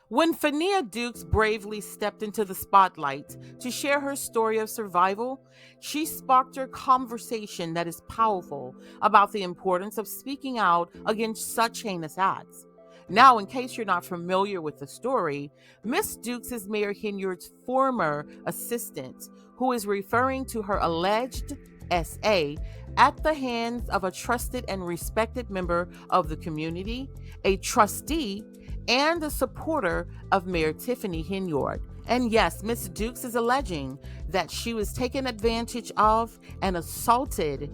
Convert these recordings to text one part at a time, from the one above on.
When Fenia Dukes bravely stepped into the spotlight to share her story of survival, she sparked a conversation that is powerful about the importance of speaking out against such heinous acts. Now, in case you're not familiar with the story, Miss Dukes is Mayor Henyard's former assistant, who is referring to her alleged SA at the hands of a trusted and respected member of the community, a trustee, and a supporter of Mayor Tiffany Henyard. And yes, Miss Dukes is alleging that she was taken advantage of and assaulted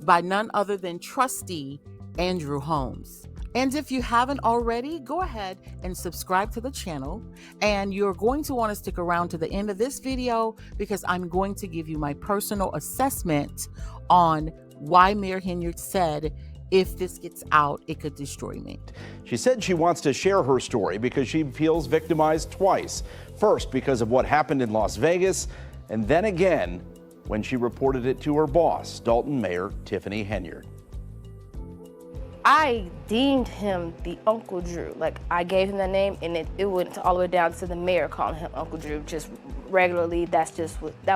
by none other than Trustee Andrew Holmes. And if you haven't already, go ahead and subscribe to the channel. And you're going to want to stick around to the end of this video because I'm going to give you my personal assessment on why Mayor Henyard said if this gets out, it could destroy me. She said she wants to share her story because she feels victimized twice. First, because of what happened in Las Vegas, and then again when she reported it to her boss, Dalton Mayor Tiffany Henyard. I deemed him the Uncle Drew. Like, I gave him that name, and it went all the way down to the mayor calling him Uncle Drew just regularly. That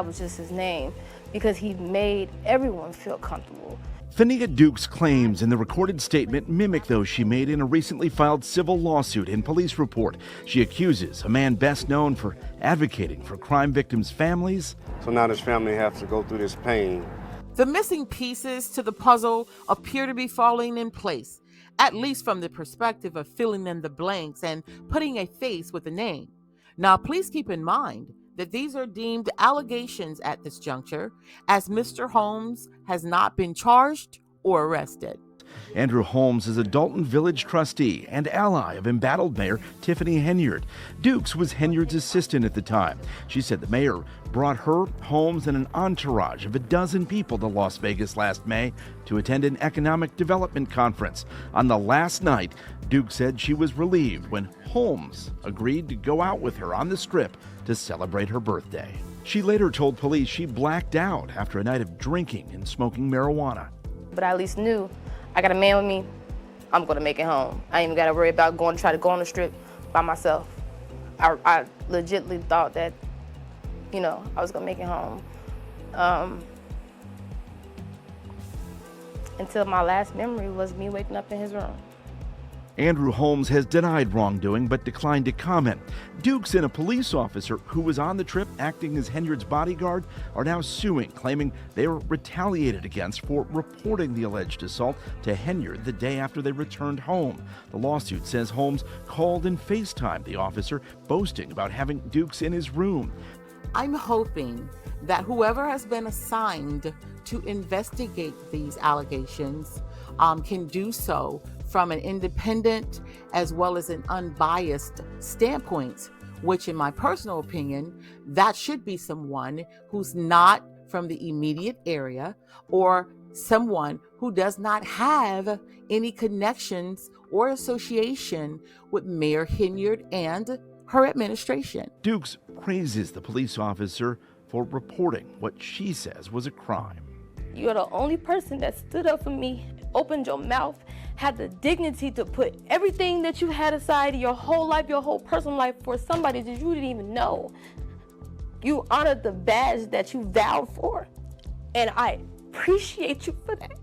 was just his name because he made everyone feel comfortable. Fenia Dukes' claims in the recorded statement mimic those she made in a recently filed civil lawsuit and police report. She accuses a man best known for advocating for crime victims' families. So now this family has to go through this pain. The missing pieces to the puzzle appear to be falling in place, at least from the perspective of filling in the blanks and putting a face with a name. Now, please keep in mind that these are deemed allegations at this juncture, as Mr. Holmes has not been charged or arrested. Andrew Holmes is a Dalton Village trustee and ally of embattled Mayor Tiffany Henyard. Dukes was Henyard's assistant at the time. She said the mayor brought her, Holmes, and an entourage of a dozen people to Las Vegas last May to attend an economic development conference. On the last night, Dukes said she was relieved when Holmes agreed to go out with her on the Strip to celebrate her birthday. She later told police she blacked out after a night of drinking and smoking marijuana. But I at least knew I got a man with me, I'm gonna make it home. I ain't even gotta worry about try to go on the Strip by myself. I legitimately thought that, I was gonna make it home. Until my last memory was me waking up in his room. Andrew Holmes has denied wrongdoing but declined to comment. Dukes and a police officer who was on the trip acting as Henyard's bodyguard are now suing, claiming they were retaliated against for reporting the alleged assault to Henyard the day after they returned home. The lawsuit says Holmes called and FaceTimed the officer, boasting about having Dukes in his room. I'm hoping that whoever has been assigned to investigate these allegations can do so from an independent as well as an unbiased standpoint, which in my personal opinion, that should be someone who's not from the immediate area or someone who does not have any connections or association with Mayor Henyard and her administration. Dukes praises the police officer for reporting what she says was a crime. You're the only person that stood up for me, opened your mouth, had the dignity to put everything that you had aside, your whole life, your whole personal life, for somebody that you didn't even know. You honored the badge that you vowed for, and I appreciate you for that.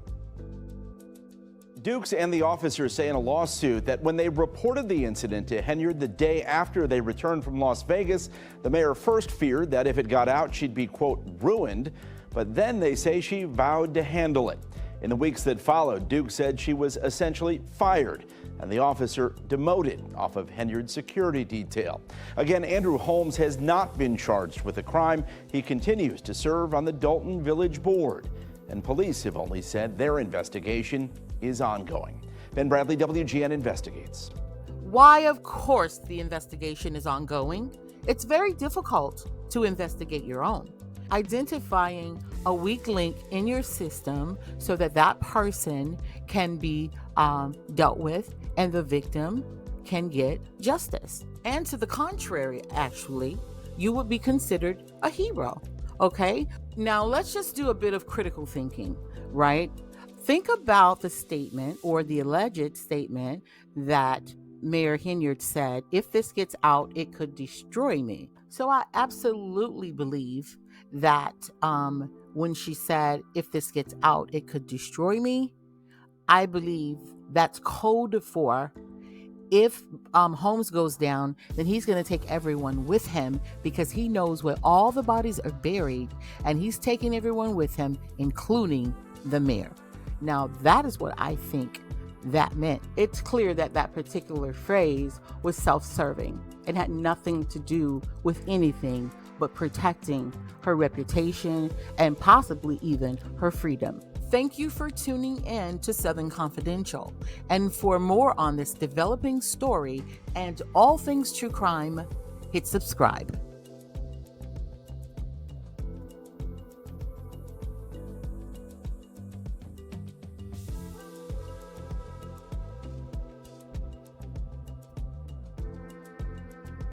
Dukes and the officers say in a lawsuit that when they reported the incident to Henyard the day after they returned from Las Vegas, the mayor first feared that if it got out, she'd be, quote, ruined. But then they say she vowed to handle it. In the weeks that followed, Dukes said she was essentially fired and the officer demoted off of Henyard's security detail. Again, Andrew Holmes has not been charged with a crime. He continues to serve on the Dalton Village Board, and police have only said their investigation is ongoing. Ben Bradley, WGN Investigates. Why, of course, the investigation is ongoing. It's very difficult to investigate your own. Identifying a weak link in your system so that that person can be dealt with and the victim can get justice. And to the contrary, actually, you would be considered a hero. Okay? Now let's just do a bit of critical thinking, right? Think about the statement or the alleged statement that Mayor Henyard said, "If this gets out, it could destroy me." So I absolutely believe that when she said, "If this gets out, it could destroy me," I believe that's code for if Holmes goes down, then he's going to take everyone with him because he knows where all the bodies are buried, and he's taking everyone with him, including the mayor. Now, that is what I think that meant. It's clear that that particular phrase was self-serving and had nothing to do with anything but protecting her reputation and possibly even her freedom. Thank you for tuning in to Southern Confidential. And for more on this developing story and all things true crime, hit subscribe.